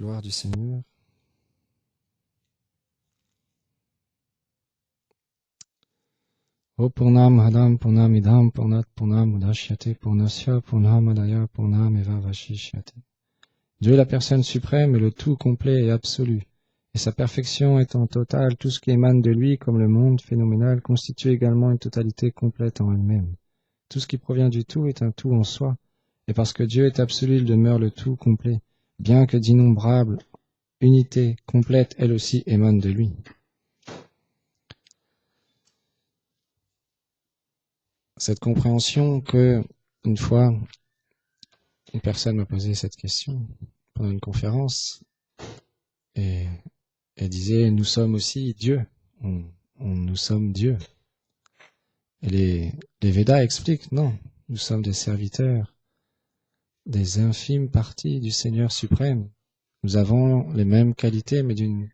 gloire du Seigneur. O Purnam Hadam Purnam Idam Purnat Purnam Udashyate Purnasya Purnam Adaya Purnam Eva Vashishyate. Dieu est la personne suprême et le tout complet et absolu. Et sa perfection étant totale, tout ce qui émane de lui, comme le monde phénoménal, constitue également une totalité complète en elle-même. Tout ce qui provient du tout est un tout en soi, et parce que Dieu est absolu, il demeure le tout complet, bien que d'innombrables unités complètes, elles aussi, émanent de lui. Cette compréhension que, une fois, une personne m'a posé cette question pendant une conférence, et elle disait, nous sommes aussi Dieu, nous sommes Dieu. Et les Védas expliquent, non, nous sommes des serviteurs, des infimes parties du Seigneur suprême. Nous avons les mêmes qualités, mais d'une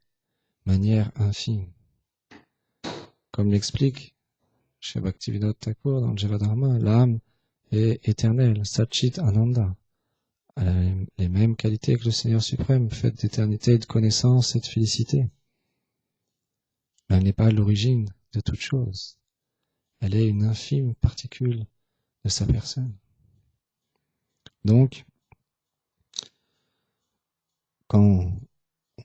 manière infime. Comme l'explique chez Bhaktivedanta Thakur dans le Javadharma, l'âme est éternelle, Satchit Ananda. Elle a les mêmes qualités que le Seigneur suprême, faite d'éternité, de connaissance et de félicité. Mais elle n'est pas l'origine de toute chose. Elle est une infime particule de sa personne. Donc, quand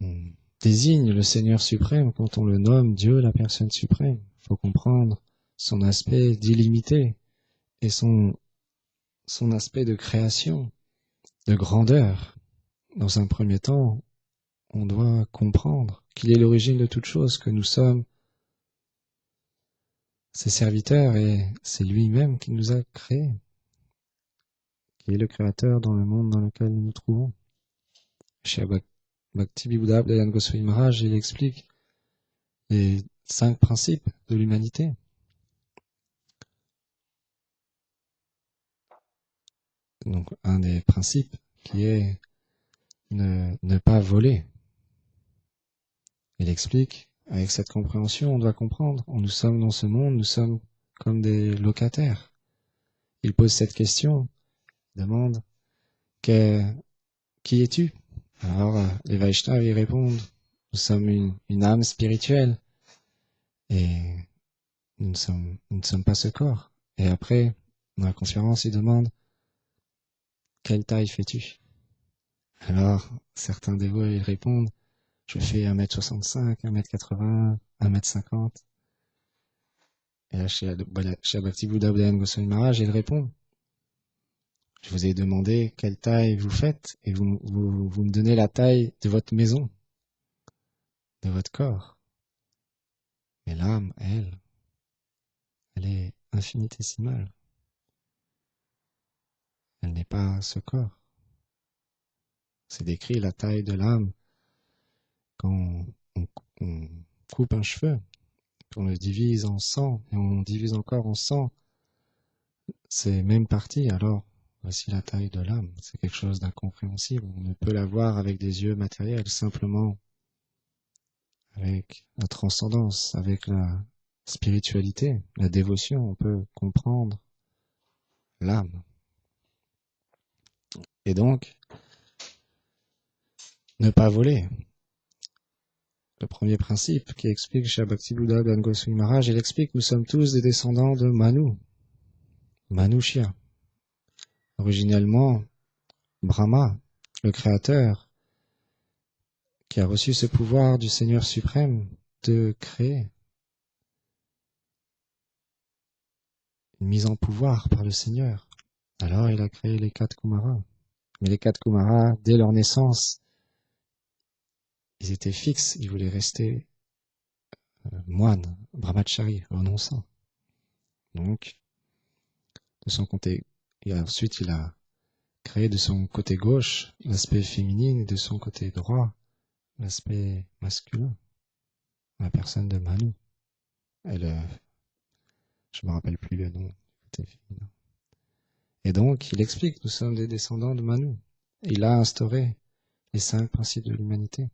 on désigne le Seigneur suprême, quand on le nomme Dieu, la personne suprême, il faut comprendre son aspect d'illimité et son aspect de création, de grandeur. Dans un premier temps, on doit comprendre qu'il est l'origine de toute chose, que nous sommes ses serviteurs et c'est lui-même qui nous a créés, qui est le créateur dans le monde dans lequel nous nous trouvons. Chez Bhakti-Vibuddha Dayan Goswami Maharaj, il explique les 5 principes de l'humanité. Donc, un des principes qui est ne pas voler. Il explique, avec cette compréhension, on doit comprendre, nous sommes dans ce monde, nous sommes comme des locataires. Il pose cette question, il demande, qui es-tu? Alors, les Vaishnavas y répondent, nous sommes une âme spirituelle, et nous ne sommes pas ce corps. Et après, dans la conférence, il demande, quelle taille fais-tu? Alors, certains dévots, ils répondent, je fais 1m65, 1m80, 1m50. Et là, chez Bhakti-Vibuddha Dayan Goswami Maharaj, il répond, je vous ai demandé quelle taille vous faites, et vous me donnez la taille de votre maison, de votre corps. Mais l'âme, elle est infinitésimale. Elle n'est pas ce corps. C'est décrit la taille de l'âme quand on coupe un cheveu, qu'on le divise en 100, et on divise encore en 100 ces mêmes parties, alors voici la taille de l'âme. C'est quelque chose d'incompréhensible. On ne peut la voir avec des yeux matériels, simplement avec la transcendance, avec la spiritualité, la dévotion, on peut comprendre l'âme. Et donc, ne pas voler. Le premier principe qui explique chez Bhakti-Vibuddha Dayan Goswami Maharaj, il explique, nous sommes tous des descendants de Manu, Manushya. Originellement, Brahma, le créateur, qui a reçu ce pouvoir du Seigneur suprême de créer, une mise en pouvoir par le Seigneur. Alors il a créé les 4 Kumaras. Mais les 4 Kumaras, dès leur naissance, ils étaient fixes, ils voulaient rester moines, brahmachari, renonçants. Donc, de son côté, et ensuite il a créé de son côté gauche l'aspect féminin et de son côté droit l'aspect masculin, la personne de Manu. Je me rappelle plus le nom du côté féminin. Et donc, il explique, nous sommes des descendants de Manu. Il a instauré les 5 principes de l'humanité.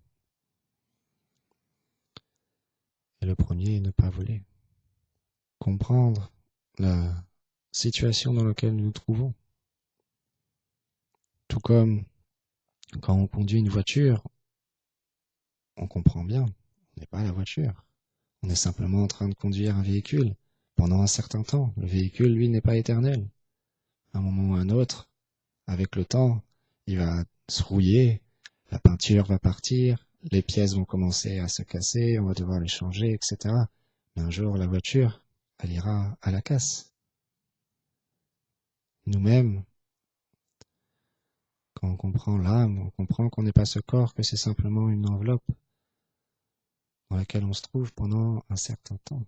Et le premier est ne pas voler. Comprendre la situation dans laquelle nous nous trouvons. Tout comme quand on conduit une voiture, on comprend bien, on n'est pas la voiture. On est simplement en train de conduire un véhicule pendant un certain temps. Le véhicule, lui, n'est pas éternel. À un moment ou à un autre, avec le temps, il va se rouiller, la peinture va partir, les pièces vont commencer à se casser, on va devoir les changer, etc. Mais un jour, la voiture, elle ira à la casse. Nous-mêmes, quand on comprend l'âme, on comprend qu'on n'est pas ce corps, que c'est simplement une enveloppe dans laquelle on se trouve pendant un certain temps.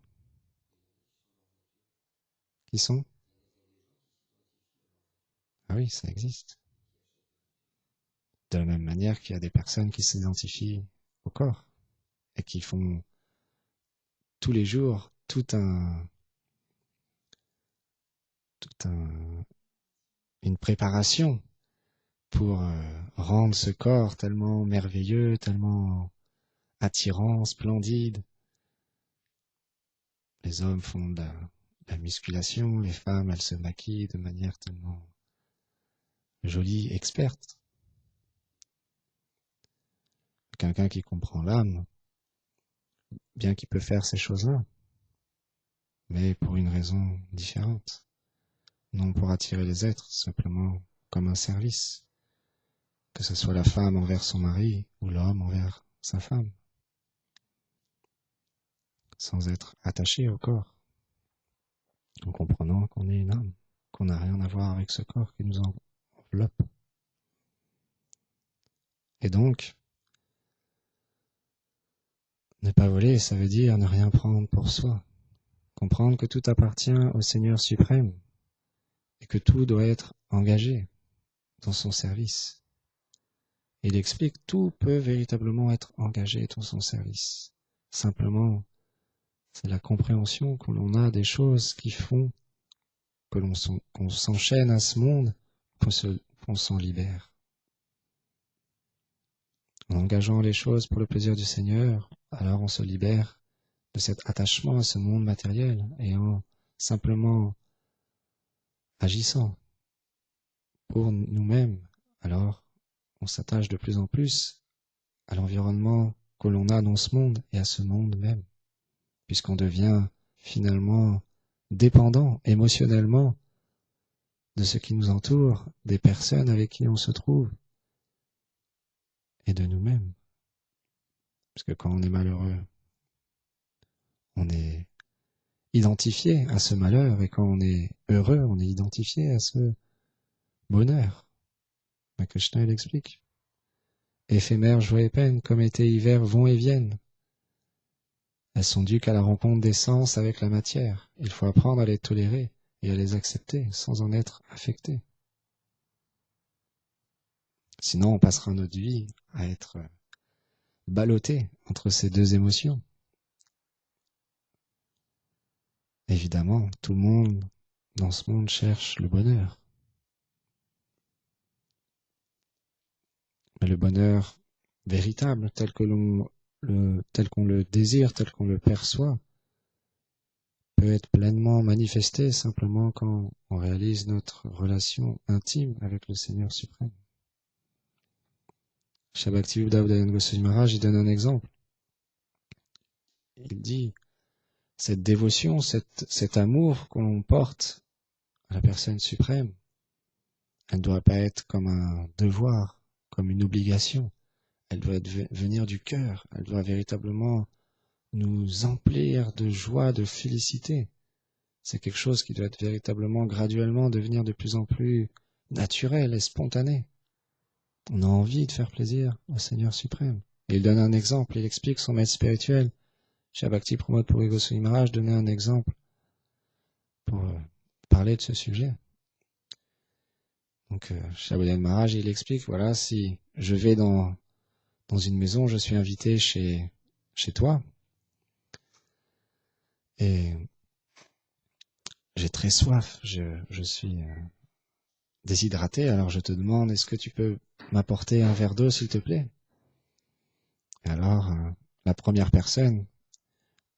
Qui sont? Ah oui, ça existe. De la même manière qu'il y a des personnes qui s'identifient au corps et qui font tous les jours une préparation pour rendre ce corps tellement merveilleux, tellement attirant, splendide. Les hommes font de la musculation, les femmes, elles se maquillent de manière tellement jolie, experte. Quelqu'un qui comprend l'âme, bien qu'il peut faire ces choses-là, mais pour une raison différente. Non pour attirer les êtres, simplement comme un service. Que ce soit la femme envers son mari ou l'homme envers sa femme. Sans être attaché au corps. En comprenant qu'on est une âme, qu'on n'a rien à voir avec ce corps qui nous enveloppe. Et donc, ne pas voler, ça veut dire ne rien prendre pour soi. Comprendre que tout appartient au Seigneur suprême et que tout doit être engagé dans son service. Il explique tout peut véritablement être engagé dans son service. Simplement, c'est la compréhension que l'on a des choses qui font qu'on s'enchaîne à ce monde, qu'on s'en libère. En engageant les choses pour le plaisir du Seigneur, alors on se libère de cet attachement à ce monde matériel et en simplement agissant pour nous-mêmes, alors on s'attache de plus en plus à l'environnement que l'on a dans ce monde et à ce monde même, puisqu'on devient finalement dépendant émotionnellement de ce qui nous entoure, des personnes avec qui on se trouve et de nous-mêmes. Parce que quand on est malheureux, on est identifié à ce malheur et quand on est heureux, on est identifié à ce bonheur. Mais Krishna l'explique. Éphémères joie et peine, comme été et hiver, vont et viennent. Elles sont dues qu'à la rencontre des sens avec la matière. Il faut apprendre à les tolérer et à les accepter sans en être affecté. Sinon, on passera notre vie à être ballotté entre ces deux émotions. Évidemment, tout le monde dans ce monde cherche le bonheur. Mais le bonheur véritable, tel qu'on le désire, tel qu'on le perçoit, peut être pleinement manifesté simplement quand on réalise notre relation intime avec le Seigneur suprême. Shabakti-Uddhav Dayan Goswami Maharaj, il donne un exemple. Il dit, cette dévotion, cet amour qu'on porte à la personne suprême, elle ne doit pas être comme un devoir, comme une obligation. Elle doit venir du cœur. Elle doit véritablement nous emplir de joie, de félicité. C'est quelque chose qui doit être véritablement, graduellement, devenir de plus en plus naturel et spontané. On a envie de faire plaisir au Seigneur suprême. Et il donne un exemple, il explique son maître spirituel. Shabakti Pramod Puri Goswami Maharaj donnait un exemple pour parler de ce sujet. Donc, Shabodhan Maharaj, il explique, voilà, si je vais dans une maison, je suis invité chez toi, et j'ai très soif, je suis déshydraté, alors je te demande, est-ce que tu peux m'apporter un verre d'eau, s'il te plaît? Et alors, la première personne,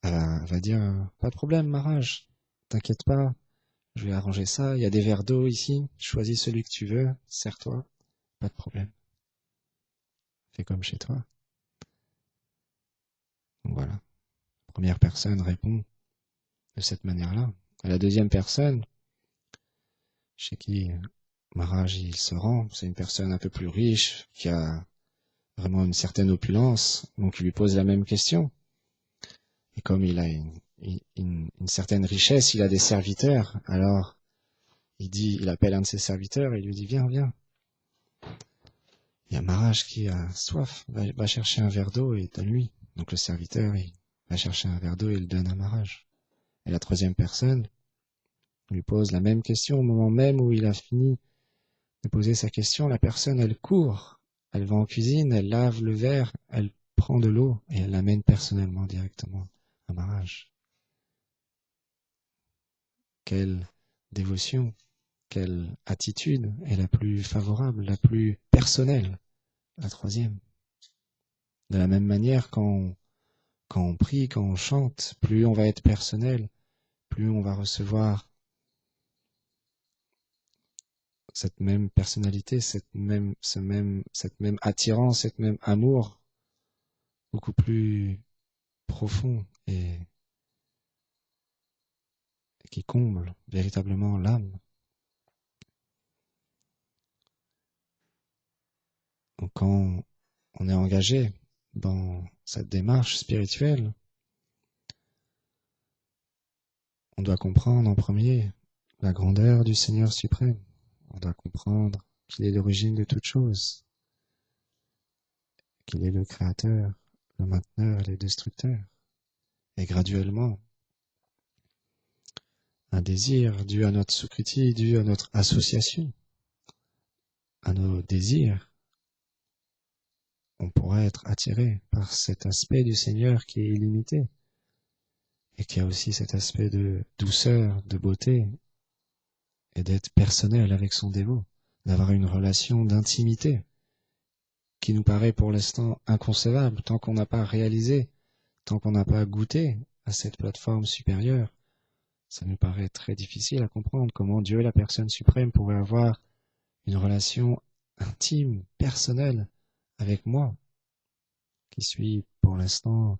elle va dire, pas de problème, Maharaj, t'inquiète pas, je vais arranger ça, il y a des verres d'eau ici, choisis celui que tu veux, sers-toi, pas de problème. Fais comme chez toi. Donc voilà. La première personne répond de cette manière-là. Et la deuxième personne, chez qui Maharaj il se rend, c'est une personne un peu plus riche, qui a vraiment une certaine opulence, donc il lui pose la même question. Et comme il a une certaine richesse, il a des serviteurs, alors il appelle un de ses serviteurs et il lui dit viens, viens. Il y a Maharaj qui a soif, va chercher un verre d'eau et donne-lui. Donc le serviteur, il va chercher un verre d'eau et il donne à Maharaj. Et la troisième personne lui pose la même question au moment même où il a fini de poser sa question. La personne, elle court, elle va en cuisine, elle lave le verre, elle prend de l'eau et elle l'amène personnellement directement à Maharaj. Quelle dévotion, quelle attitude est la plus favorable, la plus personnelle, la troisième. De la même manière, quand on prie, quand on chante, plus on va être personnel, plus on va recevoir cette même personnalité, cette même attirance, cette même amour, beaucoup plus profond et qui comble véritablement l'âme. Donc quand on est engagé dans cette démarche spirituelle, on doit comprendre en premier la grandeur du Seigneur suprême. On doit comprendre qu'il est l'origine de toutes choses, qu'il est le créateur, le mainteneur et le destructeur. Et graduellement, un désir dû à notre sukriti, dû à notre association, à nos désirs, on pourrait être attiré par cet aspect du Seigneur qui est illimité et qui a aussi cet aspect de douceur, de beauté et d'être personnel avec son dévot, d'avoir une relation d'intimité qui nous paraît pour l'instant inconcevable tant qu'on n'a pas réalisé, tant qu'on n'a pas goûté à cette plateforme supérieure. Ça nous paraît très difficile à comprendre comment Dieu, la personne suprême, pourrait avoir une relation intime, personnelle avec moi, qui suis pour l'instant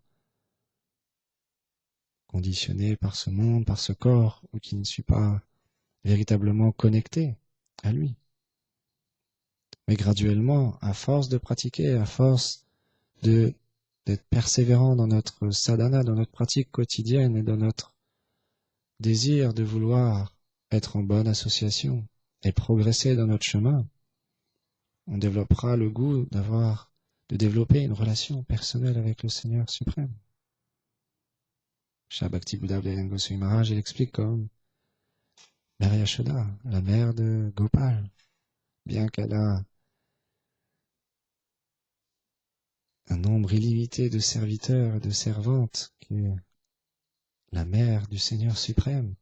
conditionné par ce monde, par ce corps, ou qui ne suis pas véritablement connecté à lui. Mais graduellement, à force de pratiquer, à force d'être persévérant dans notre sadhana, dans notre pratique quotidienne et dans notre désir de vouloir être en bonne association et progresser dans notre chemin, on développera le goût de développer une relation personnelle avec le Seigneur suprême. Shri Bhakti-Buddha Goswami Maharaj, il explique comme Mère Yashoda, la mère de Gopal, bien qu'elle a un nombre illimité de serviteurs et de servantes, qui est la mère du Seigneur suprême,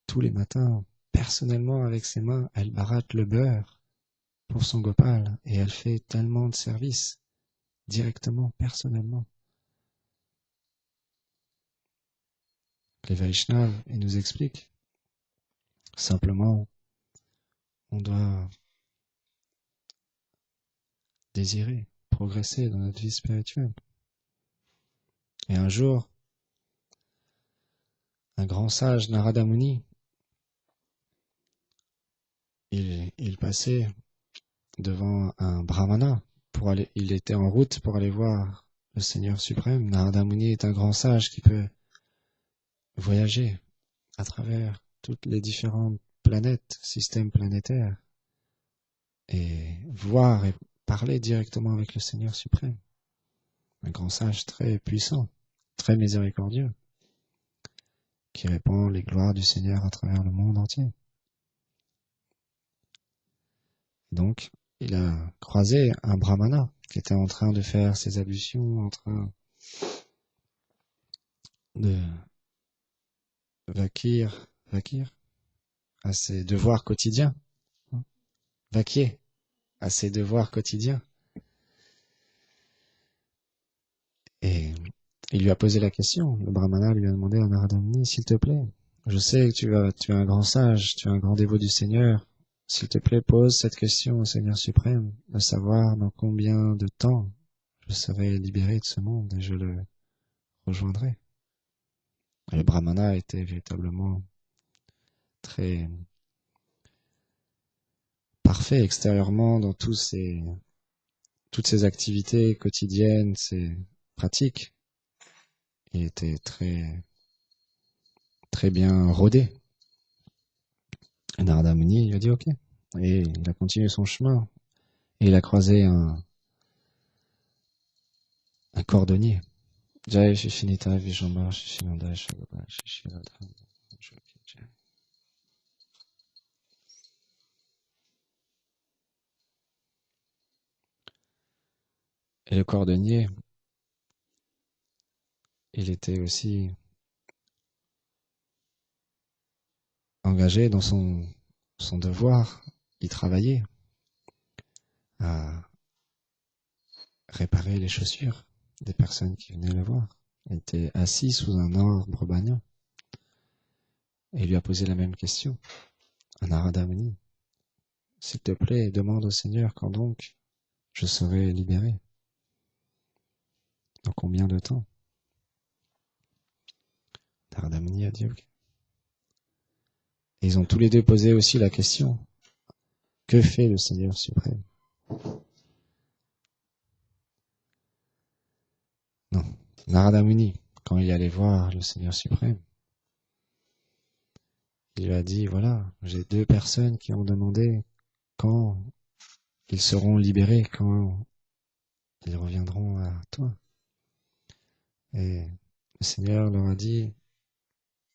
tous les matins, personnellement avec ses mains, elle baratte le beurre pour son Gopal et elle fait tellement de services, directement, personnellement. Les Vaishnavas, ils nous expliquent simplement, on doit désirer, progresser dans notre vie spirituelle. Et un jour, un grand sage, Narada Muni, il passait devant un brahmana il était en route pour aller voir le Seigneur suprême. Narada Muni est un grand sage qui peut voyager à travers toutes les différentes planètes, systèmes planétaires, et voir et parler directement avec le Seigneur suprême. Un grand sage très puissant, très miséricordieux, qui répand les gloires du Seigneur à travers le monde entier. Donc, il a croisé un brahmana qui était en train de faire ses ablutions, en train de vaquer à ses devoirs quotidiens. Vaquer à ses devoirs quotidiens. Et il lui a posé la question. Le brahmana lui a demandé à Narada Muni, s'il te plaît, je sais que tu es un grand sage, tu es un grand dévot du Seigneur. S'il te plaît, pose cette question au Seigneur suprême, de savoir dans combien de temps je serai libéré de ce monde et je le rejoindrait. Et le brahmana était véritablement très parfait extérieurement dans toutes ses activités quotidiennes, ses pratiques. Il était très, très bien rodé. Et Narada Muni lui a dit ok. Et il a continué son chemin. Et il a croisé un cordonnier. Jai Shishinita Vijamba Shishinanda Shagaba Shishinada. Et le cordonnier, il était aussi engagé dans son devoir. Il travaillait à réparer les chaussures des personnes qui venaient le voir. Il était assis sous un arbre banyan et il lui a posé la même question à Narada Muni. S'il te plaît, demande au Seigneur quand donc je serai libéré. Dans combien de temps? Narada Muni a dit ok. Et ils ont tous les deux posé aussi la question, que fait le Seigneur suprême? Non, Narada Muni, quand il allait voir le Seigneur suprême, il lui a dit, voilà, j'ai deux personnes qui ont demandé quand ils seront libérés, quand ils reviendront à toi. Et le Seigneur leur a dit,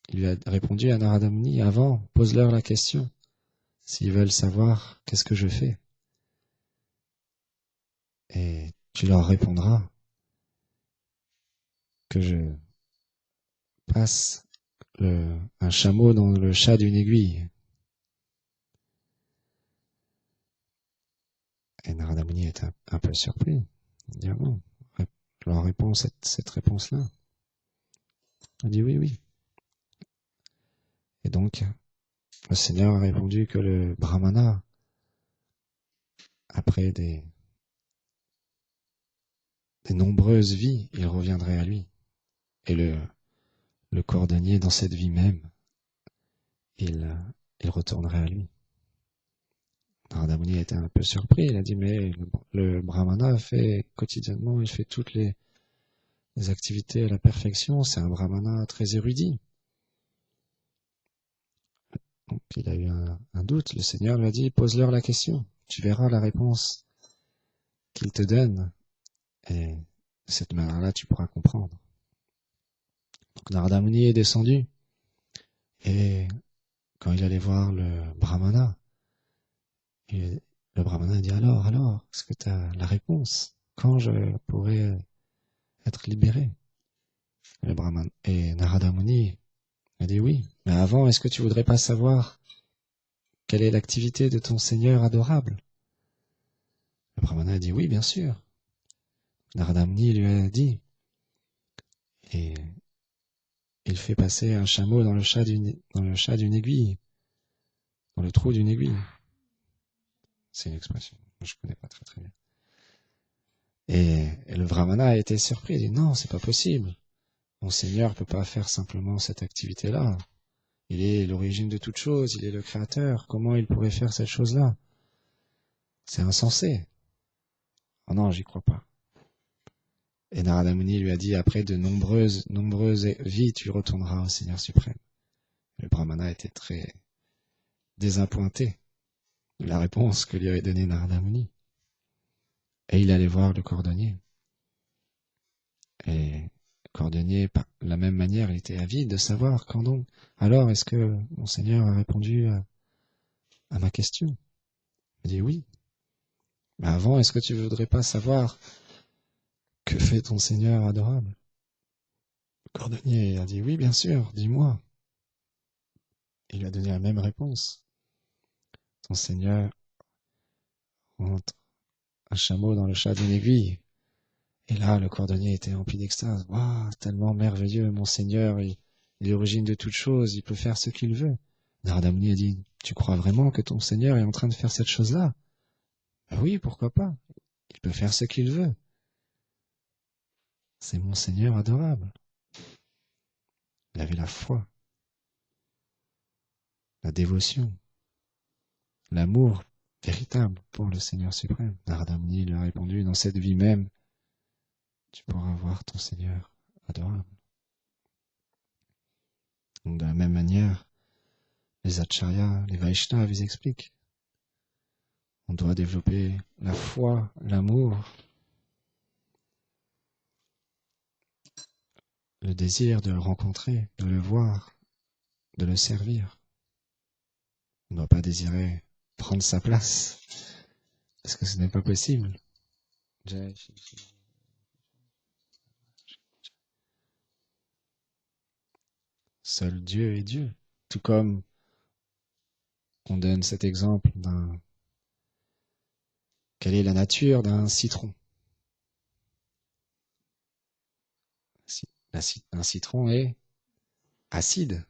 il lui a répondu à Narada Muni, avant, pose-leur la question, s'ils veulent savoir qu'est-ce que je fais. Et tu leur répondras que je passe un chameau dans le chat d'une aiguille. Et Narada Muni est un peu surpris. Il dit, ah bon, je leur réponds cette réponse-là. Il dit, oui, oui. Et donc, le Seigneur a répondu que le brahmana, après des nombreuses vies, il reviendrait à lui. Et le cordonnier, dans cette vie même, il retournerait à lui. Narada Muni était un peu surpris. Il a dit, mais le brahmana fait quotidiennement, il fait toutes les activités à la perfection. C'est un brahmana très érudit. Donc, il a eu un doute. Le Seigneur lui a dit, pose-leur la question. Tu verras la réponse qu'il te donne. Et de cette manière-là, tu pourras comprendre. Donc, Narada Muni est descendu. Et quand il allait voir le brahmana, le brahmana dit, alors, est-ce que tu as la réponse? Quand je pourrai être libéré? Et Narada Muni a dit oui. Mais avant, est-ce que tu voudrais pas savoir quelle est l'activité de ton Seigneur adorable? Le brahmana a dit oui, bien sûr. Narada Muni lui a dit, et il fait passer un chameau dans le chat d'une aiguille, dans le trou d'une aiguille. C'est une expression que je connais pas très très bien. Et le brahmana a été surpris, il dit non, c'est pas possible. Mon Seigneur peut pas faire simplement cette activité-là. Il est l'origine de toute chose, il est le créateur. Comment il pourrait faire cette chose-là? C'est insensé. Oh non, j'y crois pas. Et Narada Muni lui a dit, après de nombreuses vies, tu retourneras au Seigneur suprême. Le brahmana était très désappointé de la réponse que lui avait donnée Narada Muni. Et il allait voir le cordonnier. Et le cordonnier, par la même manière, il était avide de savoir quand donc. Alors, est-ce que mon Seigneur a répondu à ma question? Il dit oui. Mais avant, est-ce que tu voudrais pas savoir que fait ton Seigneur adorable? Le cordonnier a dit oui, bien sûr, dis-moi. Il lui a donné la même réponse. Ton Seigneur rentre un chameau dans le chat d'une aiguille. Et là, le cordonnier était rempli d'extase. Waouh, tellement merveilleux, mon Seigneur, il est l'origine de toute chose, il peut faire ce qu'il veut. Narada Muni a dit, tu crois vraiment que ton Seigneur est en train de faire cette chose-là? Ben oui, pourquoi pas? Il peut faire ce qu'il veut. C'est mon Seigneur adorable. avait la foi, la dévotion, l'amour véritable pour le Seigneur suprême. Narada Muni lui a répondu, dans cette vie même, tu pourras voir ton Seigneur adorable. Donc de la même manière, les acharyas, les Vaishnavas, ils expliquent. On doit développer la foi, l'amour, le désir de le rencontrer, de le voir, de le servir. On ne doit pas désirer prendre sa place, parce que ce n'est pas possible. Seul Dieu est Dieu. Tout comme on donne cet exemple d'un... Quelle est la nature d'un citron? Un citron est acide.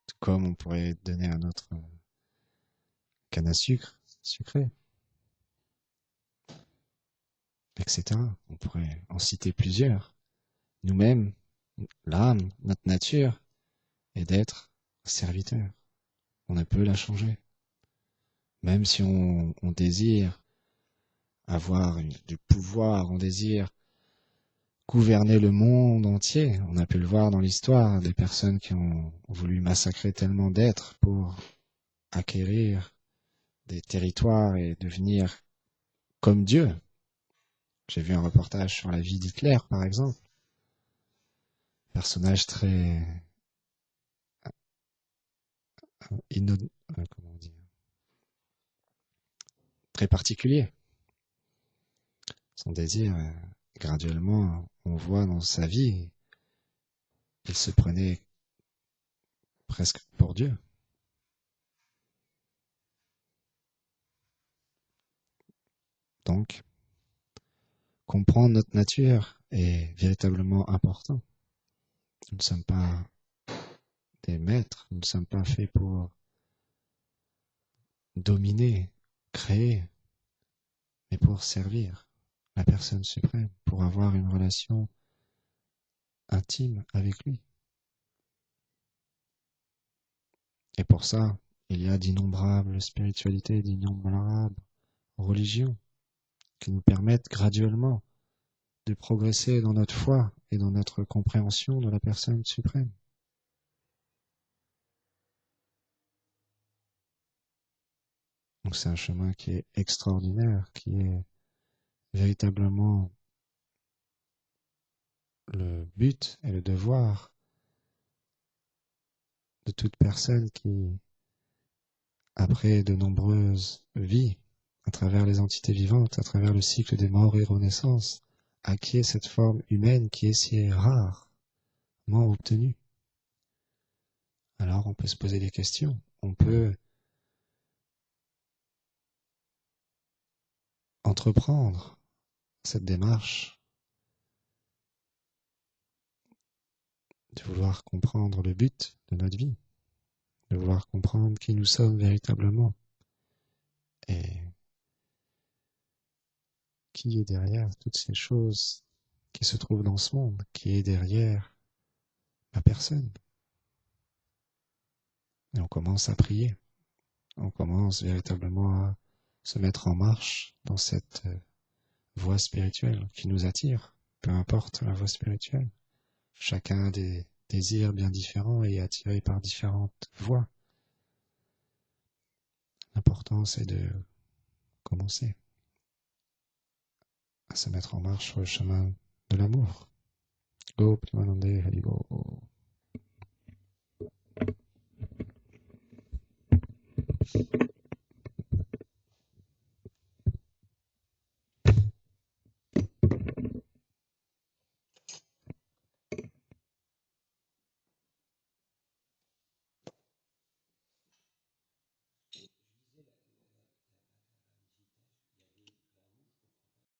Tout comme on pourrait donner un autre canne à sucre, sucré, etc. On pourrait en citer plusieurs. Nous-mêmes, l'âme, notre nature, est d'être serviteur. On ne peut la changer. Même si on désire avoir du pouvoir, on désire gouverner le monde entier. On a pu le voir dans l'histoire, des personnes qui ont voulu massacrer tellement d'êtres pour acquérir des territoires et devenir comme Dieu. J'ai vu un reportage sur la vie d'Hitler, par exemple. Personnage très très particulier. Son désir, graduellement, on voit dans sa vie, il se prenait presque pour Dieu. Donc, comprendre notre nature est véritablement important. Nous ne sommes pas des maîtres, nous ne sommes pas faits pour dominer, créer, mais pour servir la personne suprême, pour avoir une relation intime avec lui. Et pour ça, il y a d'innombrables spiritualités, d'innombrables religions qui nous permettent graduellement de progresser dans notre foi et dans notre compréhension de la personne suprême. Donc c'est un chemin qui est extraordinaire, qui est véritablement le but et le devoir de toute personne qui, après de nombreuses vies, à travers les entités vivantes, à travers le cycle des morts et renaissances, acquiert cette forme humaine qui est si rarement obtenue. Alors on peut se poser des questions, on peut entreprendre cette démarche de vouloir comprendre le but de notre vie, de vouloir comprendre qui nous sommes véritablement et qui est derrière toutes ces choses qui se trouvent dans ce monde, qui est derrière la personne. Et on commence à prier, on commence véritablement à se mettre en marche dans cette voie spirituelle qui nous attire, peu importe la voie spirituelle. Chacun a des désirs bien différents et est attiré par différentes voies. L'important, c'est de commencer à se mettre en marche sur le chemin de l'amour. Go, Primanande, Haribo.